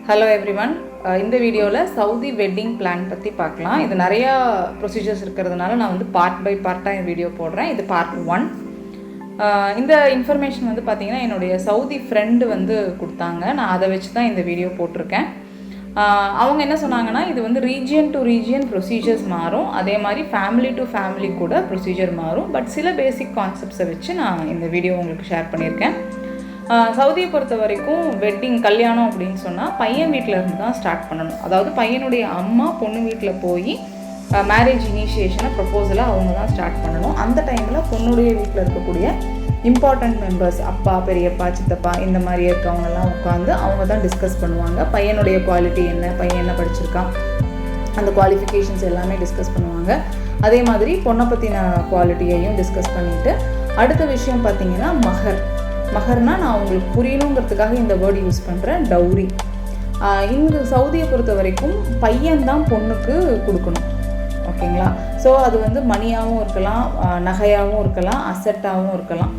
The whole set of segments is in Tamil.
Hello everyone. இந்த வீடியோவில் சவுதி வெட்டிங் பிளான் பற்றி பார்க்கலாம். இது நிறையா ப்ரொசீஜர்ஸ் இருக்கிறதுனால நான் வந்து பார்ட் பை பார்ட்டாக வீடியோ போடுறேன். இது பார்ட் 1. இந்த இன்ஃபர்மேஷன் வந்து பார்த்திங்கன்னா என்னுடைய சவுதி ஃப்ரெண்டு வந்து கொடுத்தாங்க. நான் அதை வச்சு தான் இந்த வீடியோ போட்டிருக்கேன். அவங்க என்ன சொன்னாங்கன்னா, இது வந்து ரீஜியன் டு ரீஜியன் ப்ரொசீஜர்ஸ் மாறும், அதே மாதிரி ஃபேமிலி டு ஃபேமிலி கூட ப்ரொசீஜர் மாறும். பட் சில பேசிக் கான்செப்ட்ஸை வச்சு நான் இந்த வீடியோ உங்களுக்கு ஷேர் பண்ணியிருக்கேன். சவுதியை பொறுத்த வரைக்கும் வெட்டிங் கல்யாணம் அப்படின்னு சொன்னால் பையன் வீட்டில் இருந்து தான் ஸ்டார்ட் பண்ணணும். அதாவது பையனுடைய அம்மா பொண்ணு வீட்டில் போய் மேரேஜ் இனிஷியேஷனை ப்ரப்போசலாக அவங்க தான் ஸ்டார்ட் பண்ணணும். அந்த டைமில் பொண்ணுடைய வீட்டில் இருக்கக்கூடிய இம்பார்ட்டண்ட் மெம்பர்ஸ், அப்பா, பெரியப்பா, சித்தப்பா, இந்த மாதிரி இருக்கவங்கெல்லாம் உட்காந்து அவங்க தான் டிஸ்கஸ் பண்ணுவாங்க. பையனுடைய குவாலிட்டி என்ன, பையன் என்ன படிச்சிருக்கான், அந்த குவாலிஃபிகேஷன்ஸ் எல்லாமே டிஸ்கஸ் பண்ணுவாங்க. அதே மாதிரி பொண்ணை பற்றின குவாலிட்டியையும் டிஸ்கஸ் பண்ணிவிட்டு அடுத்த விஷயம் பார்த்திங்கன்னா மகர்னா நான் உங்களுக்கு புரியணுங்கிறதுக்காக இந்த வேர்டு யூஸ் பண்ணுறேன், டவுரி. இந்த சவுதியை பொறுத்த வரைக்கும் பையன்தான் பொண்ணுக்கு கொடுக்கணும், ஓகேங்களா? ஸோ அது வந்து மணியாகவும் இருக்கலாம், நகையாகவும் இருக்கலாம், அசட்டாகவும் இருக்கலாம்.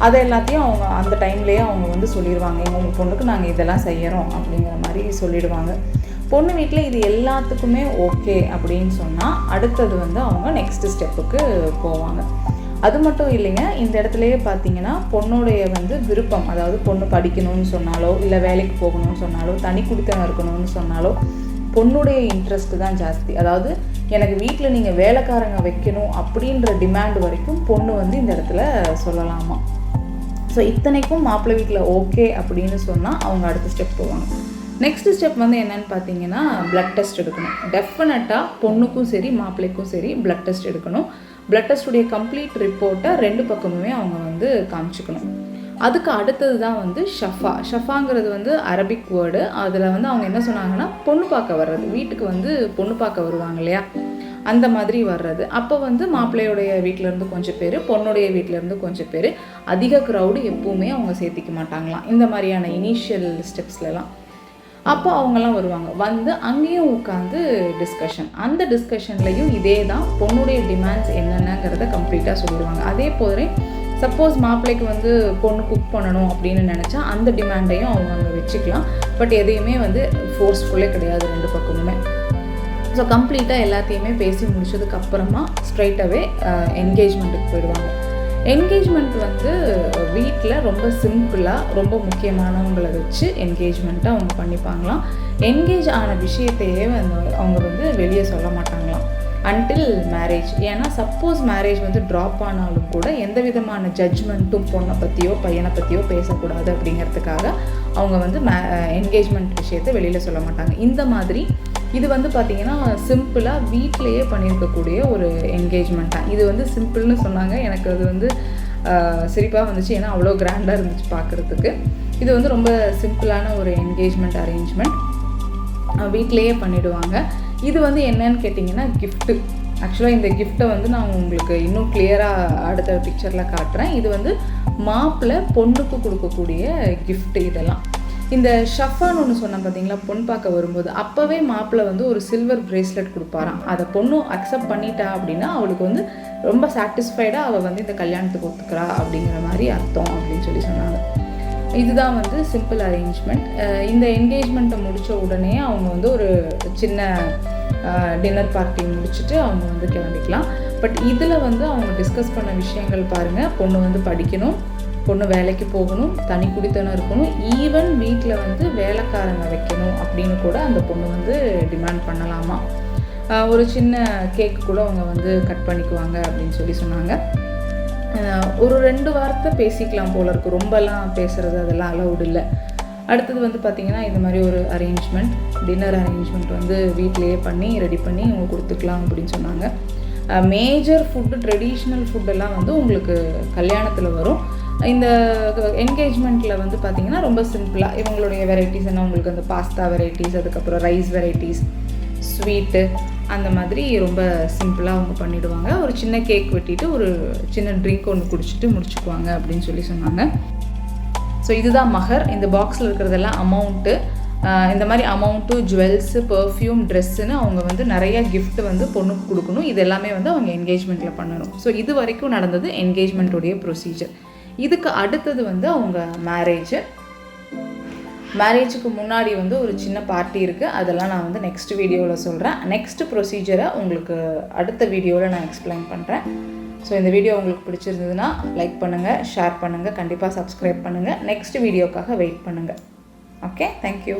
அதை எல்லாத்தையும் அவங்க அந்த டைம்லேயே அவங்க வந்து சொல்லிடுவாங்க, உங்கள் பொண்ணுக்கு நாங்கள் இதெல்லாம் செய்கிறோம் அப்படிங்கிற மாதிரி சொல்லிடுவாங்க. பொண்ணு வீட்டில் இது எல்லாத்துக்குமே ஓகே அப்படின்னு சொன்னால் அடுத்தது வந்து அவங்க நெக்ஸ்ட் ஸ்டெப்புக்கு போவாங்க. அது மட்டும் இல்லைங்க, இந்த இடத்துலையே பார்த்தீங்கன்னா பொண்ணுடைய வந்து விருப்பம், அதாவது பொண்ணு படிக்கணும்னு சொன்னாலோ இல்லை வேலைக்கு போகணும்னு சொன்னாலோ தனி குடித்தனம் இருக்கணும்னு சொன்னாலோ பொண்ணுடைய இன்ட்ரெஸ்ட்டு தான் ஜாஸ்தி. அதாவது எனக்கு வீட்டில் நீங்கள் வேலைக்காரங்க வைக்கணும் அப்படின்ற டிமாண்ட் வரைக்கும் பொண்ணு வந்து இந்த இடத்துல சொல்லலாமா. ஸோ இத்தனைக்கும் மாப்பிள்ளை வீட்டில் ஓகே அப்படின்னு சொன்னால் அவங்க அடுத்த ஸ்டெப் போவாங்க. நெக்ஸ்ட் ஸ்டெப் வந்து என்னன்னு பார்த்தீங்கன்னா பிளட் டெஸ்ட் எடுக்கணும். டெஃபினட்டாக பொண்ணுக்கும் சரி மாப்பிள்ளைக்கும் சரி பிளட் டெஸ்ட் எடுக்கணும். பிளட் டெஸ்ட்டுடைய கம்ப்ளீட் ரிப்போர்ட்டை ரெண்டு பக்கமுமே அவங்க வந்து காமிச்சிக்கணும். அதுக்கு அடுத்தது தான் வந்து ஷஃபாங்கிறது வந்து அரபிக் வேர்டு. அதில் வந்து அவங்க என்ன சொன்னாங்கன்னா பொண்ணு பார்க்க வர்றது, வீட்டுக்கு வந்து பொண்ணு பார்க்க வருவாங்க இல்லையா, அந்த மாதிரி வர்றது. அப்போ வந்து மாப்பிள்ளையுடைய வீட்டிலேருந்து கொஞ்சம் பேர், பொண்ணுடைய வீட்டிலேருந்து கொஞ்சம் பேர், அதிக க்ரௌடு எப்பவுமே அவங்க சேர்த்திக்க மாட்டாங்களாம் இந்த மாதிரியான இனிஷியல் ஸ்டெப்ஸ்லாம். அப்போ அவங்கெல்லாம் வருவாங்க, வந்து அங்கேயும் உட்காந்து டிஸ்கஷன். அந்த டிஸ்கஷன்லையும் இதே தான், பொண்ணுடைய டிமாண்ட்ஸ் என்னென்னங்கிறத கம்ப்ளீட்டாக சொல்லிடுவாங்க. அதே போல சப்போஸ் மாப்பிள்ளைக்கு வந்து பொண்ணு குக் பண்ணணும் அப்படின்னு நினச்சா அந்த டிமாண்டையும் அவங்க அங்கே வச்சுக்கலாம். பட் எதையுமே வந்து ஃபோர்ஸ்ஃபுல்லே கிடையாது ரெண்டு பக்கமுமே. ஸோ கம்ப்ளீட்டாக எல்லாத்தையுமே பேசி முடிச்சதுக்கப்புறமா ஸ்ட்ரைட்டாகவே என்கேஜ்மெண்ட்டுக்கு போயிடுவாங்க. என்கேஜ்மெண்ட் வந்து வீட்டில் ரொம்ப சிம்பிளாக ரொம்ப முக்கியமானவங்களை வச்சு என்கேஜ்மெண்ட்டை அவங்க பண்ணிப்பாங்களாம். என்கேஜ் ஆன விஷயத்தையே அவங்க வந்து வெளியே சொல்ல மாட்டாங்களாம் அன்டில் மேரேஜ். ஏன்னா சப்போஸ் மேரேஜ் வந்து ட்ராப் ஆனாலும் கூட எந்த விதமான ஜட்ஜ்மெண்ட்டும் பொண்ணை பற்றியோ பையனை பற்றியோ பேசக்கூடாது அப்படிங்கிறதுக்காக அவங்க வந்து என்கேஜ்மெண்ட் விஷயத்தை வெளியில் சொல்ல மாட்டாங்க. இந்த மாதிரி இது வந்து பார்த்திங்கன்னா சிம்பிளாக வீட்டிலையே பண்ணியிருக்கக்கூடிய ஒரு என்கேஜ்மெண்ட்டாக. இது வந்து சிம்பிள்னு சொன்னாங்க, எனக்கு அது வந்து சிரிப்பாக வந்துச்சு, ஏன்னா அவ்வளோ கிராண்டாக இருந்துச்சு பார்க்குறதுக்கு. இது வந்து ரொம்ப சிம்பிளான ஒரு என்கேஜ்மெண்ட் அரேஞ்ச்மெண்ட், வீட்டிலையே பண்ணிவிடுவாங்க. இது வந்து என்னன்னு கேட்டிங்கன்னா கிஃப்ட்டு. ஆக்சுவலாக இந்த கிஃப்ட்டை வந்து நான் உங்களுக்கு இன்னும் கிளியராக அடுத்த பிக்சரில் காட்டுறேன். இது வந்து மாப்பிள்ளை பொண்ணுக்கு கொடுக்கக்கூடிய கிஃப்ட்டு இதெல்லாம். இந்த ஷஃபான்னு ஒன்று சொன்னேன் பார்த்தீங்களா, பொண்ணு பார்க்க வரும்போது அப்போவே மாப்பிள்ளை வந்து ஒரு சில்வர் பிரேஸ்லெட் கொடுப்பாராம். அதை பொண்ணு அக்செப்ட் பண்ணிட்டா அப்படின்னா அவளுக்கு வந்து ரொம்ப சாட்டிஸ்ஃபைடாக அவள் வந்து இந்த கல்யாணத்துக்கு ஒத்துக்கிறா அப்படிங்கிற மாதிரி அர்த்தம் அப்படின்னு சொல்லி சொன்னாங்க. இதுதான் வந்து சிம்பிள் அரேஞ்ச்மெண்ட். இந்த என்கேஜ்மெண்ட்டை முடித்த உடனே அவங்க வந்து ஒரு சின்ன டின்னர் பார்ட்டி முடிச்சுட்டு அவங்க வந்து கிளம்பிக்கலாம். பட் இதில் வந்து அவங்க டிஸ்கஸ் பண்ண விஷயங்கள் பாருங்கள், பொண்ணு வந்து படிக்கணும், பொண்ணு வேலைக்கு போகணும், தனி குடித்தனம் இருக்கணும், ஈவன் வீட்டில் வந்து வேலைக்காரங்க வைக்கணும் அப்படின்னு கூட அந்த பொண்ணு வந்து டிமாண்ட் பண்ணலாமா. ஒரு சின்ன கேக் கூட அவங்க வந்து கட் பண்ணிக்குவாங்க அப்படின்னு சொல்லி சொன்னாங்க. ஒரு 2 வார்த்தை பேசிக்கலாம் போல இருக்குது, ரொம்பலாம் பேசுகிறது அதெல்லாம் அலவுட் இல்லை. அடுத்தது வந்து பார்த்திங்கன்னா இந்த மாதிரி ஒரு அரேஞ்ச்மெண்ட், டின்னர் அரேஞ்ச்மெண்ட் வந்து வீட்டிலையே பண்ணி ரெடி பண்ணி அவங்க கொடுத்துக்கலாம் அப்படின்னு சொன்னாங்க. மேஜர் ஃபுட்டு, ட்ரெடிஷ்னல் ஃபுட்டெல்லாம் வந்து உங்களுக்கு கல்யாணத்தில் வரும். இந்த என்கேஜ்மெண்ட்டில் வந்து பார்த்திங்கன்னா ரொம்ப சிம்பிளாக இவங்களுடைய வெரைட்டிஸ் என்ன, உங்களுக்கு அந்த பாஸ்தா வெரைட்டிஸ், அதுக்கப்புறம் ரைஸ் வெரைட்டிஸ், ஸ்வீட்டு, அந்த மாதிரி ரொம்ப சிம்பிளாக அவங்க பண்ணிவிடுவாங்க. ஒரு சின்ன கேக் வெட்டிட்டு ஒரு சின்ன ட்ரிங்க் ஒன்று குடிச்சிட்டு முடிச்சுக்குவாங்க அப்படின்னு சொல்லி சொன்னாங்க. ஸோ இதுதான் மகர். இந்த பாக்ஸில் இருக்கிறதெல்லாம் அமௌண்ட்டு. இந்த மாதிரி அமௌண்ட்டு, ஜுவல்ஸு, பர்ஃப்யூம், ட்ரெஸ்ஸுன்னு அவங்க வந்து நிறையா கிஃப்ட் வந்து பொண்ணுக்கு கொடுக்கணும். இது எல்லாமே வந்து அவங்க என்கேஜ்மெண்ட்டில் பண்ணணும். ஸோ இது வரைக்கும் நடந்தது என்கேஜ்மெண்ட்டுடைய ப்ரொசீஜர். இதுக்கு அடுத்தது வந்து அவங்க மேரேஜ். மேரேஜுக்கு முன்னாடி வந்து ஒரு சின்ன பார்ட்டி இருக்குது, அதெல்லாம் நான் வந்து நெக்ஸ்ட் வீடியோவில் சொல்கிறேன். நெக்ஸ்ட் ப்ரொசீஜரை உங்களுக்கு அடுத்த வீடியோவில் நான் எக்ஸ்பிளைன் பண்ணுறேன். ஸோ இந்த வீடியோ உங்களுக்கு பிடிச்சிருந்ததுன்னா லைக் பண்ணுங்கள், ஷேர் பண்ணுங்கள், கண்டிப்பாக சப்ஸ்கிரைப் பண்ணுங்கள். நெக்ஸ்ட் வீடியோக்காக வெயிட் பண்ணுங்கள். Okay, thank you.